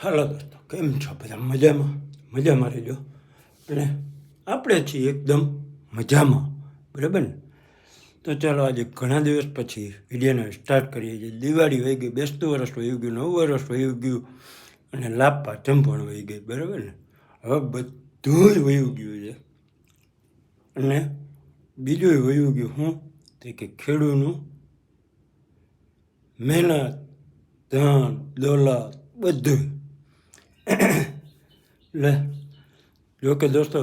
હાલો દોસ્તો, કેમ છો બધા? મજામાં રહેજો. અને આપણે છીએ એકદમ મજામાં, બરાબર ને? તો ચાલો આજે ઘણા દિવસ પછી વિડીયોને સ્ટાર્ટ કરીએ છીએ. દિવાળી વહી ગઈ, બેસતું વર્ષ વહી ગયું, નવું વર્ષ વહી ગયું અને લાપા ચંપણ વહી ગઈ, બરાબર ને? હવે બધું જ વહી ગયું છે. અને બીજું વહી ગયું શું તે કે ખેડૂતનું મહેનત, ધન, દોલત બધું. એટલે જોકે દોસ્તો,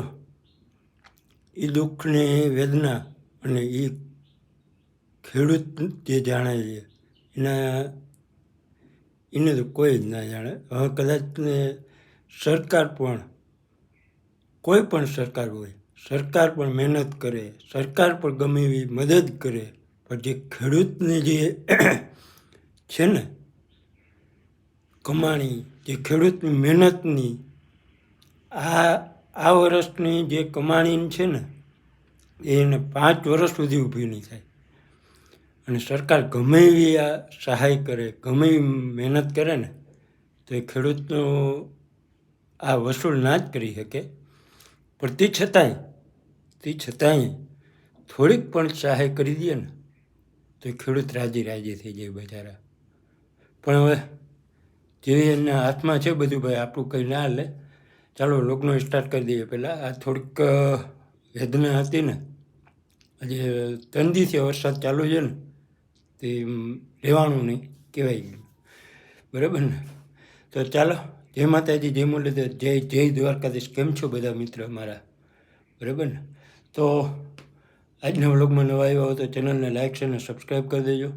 એ દુઃખની વેદના અને એ ખેડૂત જે જાણે છે એને તો કોઈ જ ના જાણે. હવે કદાચ સરકાર પણ, કોઈ પણ સરકાર હોય, સરકાર પણ મહેનત કરે, સરકાર પણ ગમે એવી મદદ કરે, પણ જે ખેડૂતની જે છે ને કમાણી, જે ખેડૂતની મહેનતની આ વર્ષની જે કમાણી છે ને એને 5 વર્ષ સુધી ઊભી નહીં થાય. અને સરકાર ગમે એવી આ સહાય કરે, ગમે એવી મહેનત કરે ને તો એ ખેડૂતનો આ વસૂલ ના જ કરી શકે. પણ તે છતાંય થોડીક પણ સહાય કરી દે ને તો એ ખેડૂત રાજી થઈ જાય બજારા. પણ હવે જેવી એના હાથમાં છે બધું, ભાઈ આપણું કંઈ ના હાલે. ચાલો લોકનો સ્ટાર્ટ કરી દઈએ. પહેલાં આ થોડીક વેદના હતી ને, આજે 3 દિવસથી વરસાદ ચાલુ છે ને તે રહેવાનું નહીં કહેવાય ગયું, બરાબર ને? તો ચાલો, જય માતાજી, જય મુરલીધર, જય દ્વારકાધીશ. કેમ છો બધા મિત્ર મારા, બરાબર ને? તો આજના વ્લોગમાં નવા આવ્યા હો તો ચેનલને લાઈક છે અને સબસ્ક્રાઈબ કરી દેજો.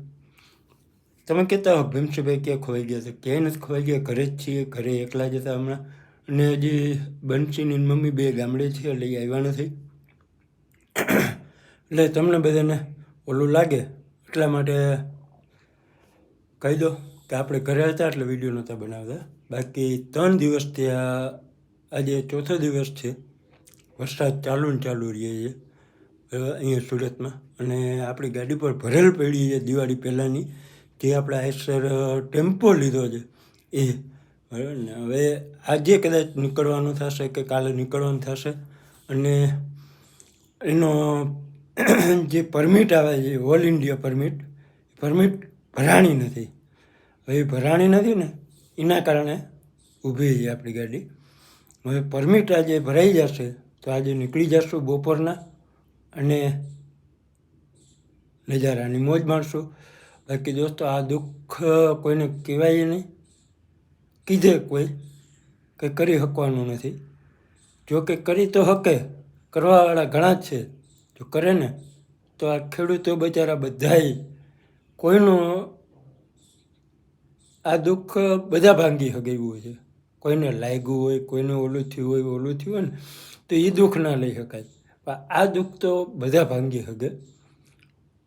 તમે કહેતા હો ભીમસીભાઈ ક્યાં ખોવાઈ ગયા? તો ક્યાંય નથી ખોવાઈ ગયા, ઘરે જ છીએ. ઘરે એકલા જ હતા હમણાં. અને હજી બંસીની મમ્મી 2 ગામડે છે એટલે એ આવ્યા નથી. એટલે તમને બધાને ઓલું લાગે એટલા માટે કહી દો કે આપણે ઘરે હતા એટલે વિડીયો નહોતા બનાવતા. બાકી 3 દિવસથી આજે 4થો દિવસ છે. વરસાદ ચાલુ રહે છે અહીંયા સુરતમાં. અને આપણી ગાડી પર ભરેલ પડી છે દિવાળી પહેલાંની, જે આપણે આઈસર ટેમ્પો લીધો છે એ, બરાબર ને? હવે આજે કદાચ નીકળવાનું થશે કે કાલે નીકળવાનું થશે. અને એનો જે પરમિટ આવે છે, ઓલ ઇન્ડિયા પરમિટ ભરાણી નથી. હવે ભરાણી નથી ને એના કારણે ઊભી છે આપણી ગાડી. હવે પરમિટ આજે ભરાઈ જશે તો આજે નીકળી જશું બપોરના અને નજારાની મોજ માણશું. બાકી દોસ્તો, આ દુઃખ કોઈને કહેવાય નહીં, કીધે કોઈ કંઈ કરી શકવાનું નથી. જો કે કરી તો શકે, કરવાવાળા ઘણા જ છે. જો કરે ને તો આ ખેડૂતો બચારા બધાય, કોઈનું આ દુઃખ બધા ભાંગી શકે એવું છે. કોઈને લાગ્યું હોય, કોઈને ઓલું થયું હોય ને તો એ દુઃખ ના લઈ શકાય. પણ આ દુઃખ તો બધા ભાંગી શકે,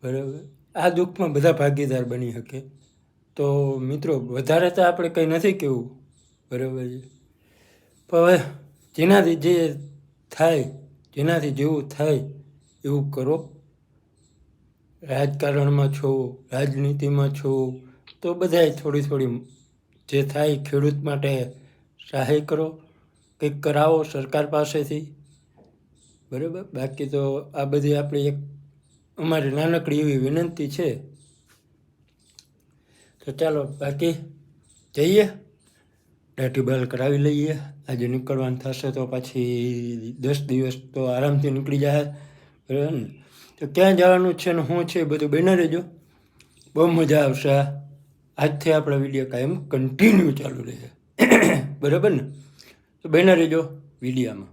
બરાબર? આ દુઃખમાં બધા ભાગીદાર બની શકે. તો મિત્રો, વધારે તો આપણે કંઈ નથી કહેવું, બરાબર છે? પણ હવે જેનાથી જે થાય, જેનાથી જેવું થાય એવું કરો. રાજકારણમાં છો, રાજનીતિમાં છો તો બધાય થોડી જે થાય ખેડૂત માટે સહાય કરો, કંઈક કરાવો સરકાર પાસેથી, બરાબર? બાકી તો આ બધી આપણી એક અમારી નાનકડી એવી વિનંતી છે. તો ચાલો બાકી જઈએ, દાઢી બાલ કરાવી લઈએ. આજે નીકળવાનું થશે તો પાછી 10 દિવસ તો આરામથી નીકળી જાય, બરાબર ને? તો ક્યાં જવાનું છે ને શું છે બધું બની રહેજો, બહુ મજા આવશે. આજથી આપણા વિડીયો કાયમ કન્ટિન્યુ ચાલુ રહે, બરાબર ને? તો બની રહેજો વિડીયામાં.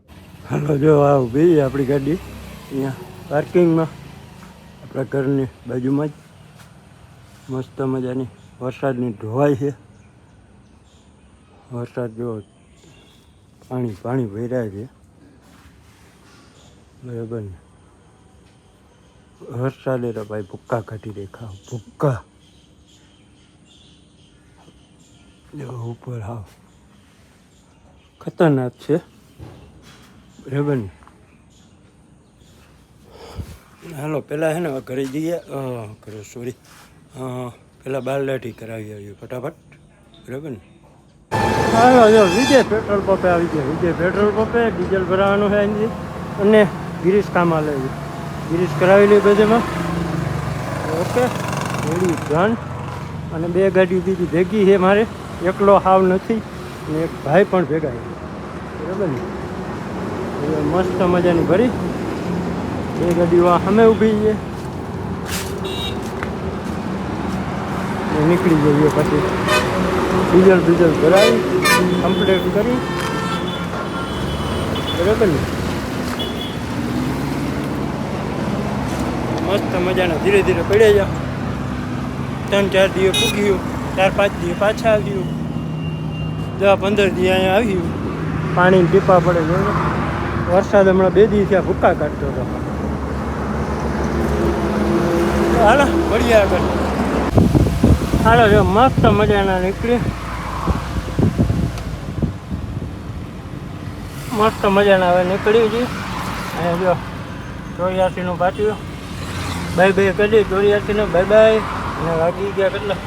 હાલો, જો આ ઊભી આપણી ગાડી અહીંયા પાર્કિંગમાં, આપણા ઘરની બાજુમાં જ. મસ્ત મજાની વરસાદની ઢોવાઈ છે. વરસાદ જો પાણી ભર્યા છે, બરાબર ને? વરસાદે તો ભાઈ ભૂક્કા કાઢી દેખા, ભૂક્કા ઉપર હાવ ખતરનાક છે, બરાબર ને? હાલો પહેલાં છે ને ઘરે જઈએ, પહેલાં બાલ દાઢી કરાવી આવીએ ફટાફટ, બરાબર ને? હાલો જો વિજય પેટ્રોલ પંપે આવી ગયા. વિજય પેટ્રોલ પંપે ડીઝલ ભરાવાનું છે અહીંથી અને ગિરીશ કામ આલે છે. ગિરીશ કરાવી લે બધેમાં. Okay ready done. અને 2 ગાડી બીજી ભેગી છે મારે, એકલો હાવ નથી અને એક ભાઈ પણ ભેગા છે. બરાબર ને, એ મસ્ત મજાની ભરી 2 ગાડીઓ સામે ઊભી છે. નીકળી જઈએ પછી ડીઝલ ભરાવી કમ્પ્લીટ કરી. બરાબર ને, મસ્ત મજાના ધીરે ધીરે પડ્યા જાઓ. 3-4 દિવસ પૂગ્યું, 4-5 દિવસ પાછા આવ્યું, 10-15 દિવસ અહીંયા આવ્યું. પાણી ટીપા પડે છે. વરસાદ હમણાં 2 દિવસ થયા ભૂકા કાઢતો હતો. હાલો મળીએ આગળ. હાલો જો મસ્ત મજાના નીકળી, મસ્ત મજાના હવે નીકળી છે. અહીંયા જો 84નું પાટ્યું. બાય કરી 84 બાય. અને વાગી ગયા કેટલા?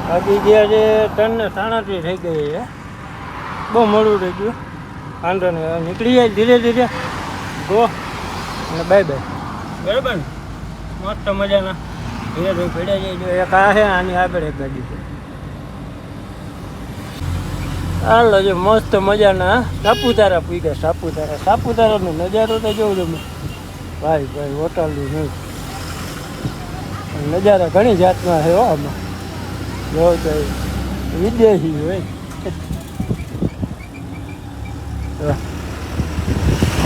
વાગી ગયા છે 3:37 થઈ ગઈ છે. બહુ મોડું થઈ ગયું. વાંધો નહીં, હવે નીકળી જાય ધીરે ધીરે. ગો અને બાય. બરાબર ને, મસ્ત મજાના ધીરે ધીરે પડ્યા જાય. જો એક આ છે, આની આગળ એક ગાડી છે. હાલો જો મસ્ત મજાના સાપુતારા પૂઈ ગયા. સાપુતારાનો નજારો તો જોઉં તમે ભાઈ હોટલનું નહીં. નજારા ઘણી જાતના છે હો. આમાં જો તો વિદેશી હોય.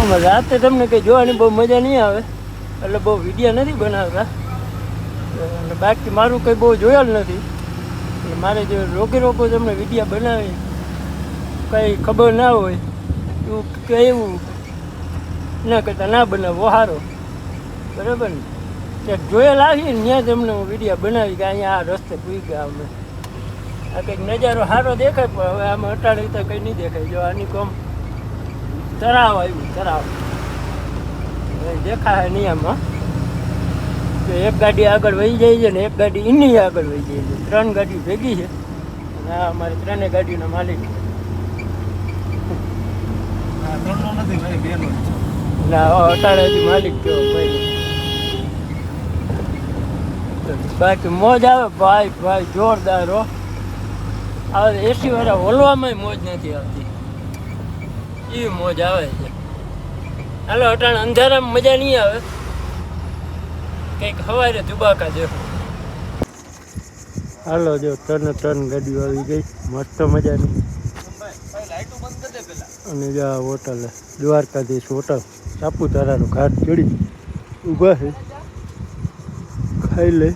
આમાં રાતે તમને કંઈ જોવાની બહુ મજા નહીં આવે, એટલે બહુ વિડીયો નથી બનાવતા. અને બાકી મારું કંઈ બહુ જોયેલ નથી, એટલે મારે જો રોકો તમને વિડીયો બનાવી કંઈ ખબર ના હોય એવું એવું ના કરતા ના બનાવવો સારો. બરાબર ને, ક્યાંક જોયેલ આવીએ ને ત્યાં તમને હું વિડીયો બનાવી કે અહીંયા આ રસ્તે પૂઈ ગયા અમે. આ કંઈક નજારો સારો દેખાય, પણ હવે આમાં અટાડી તો કંઈ નહીં દેખાય. જો આની કોમ તળાવ આવ્યું, તળાવ દેખાય નહીં આમાં. તો એક ગાડી આગળ વહી જાય છે ને એક ગાડી એની આગળ વહી જાય છે. 3 ગાડી ભેગી છે અને આ અમારી 3 ગાડીનો માલિક. ના અટાળેથી માલિક કેવો ભાઈ. બાકી મોજ આવે ભાઈ જોરદાર હો. આવે એસી વાળા ઓલવામાં મોજ નથી આવતી, એ મોજ આવે છે. હાલો અટાણે અંધારામાં મજા નહીં આવે, કંઈક સવારે ધુબાકા દેખો. હાલો જો 3 ગાડીઓ આવી ગઈ મસ્ત મજાની. અને જો આ હોટલ દ્વારકાધીશ હોટલ સાપુતારાનો ઘાટ ચડી ઊભા છે, ખાઈ લે.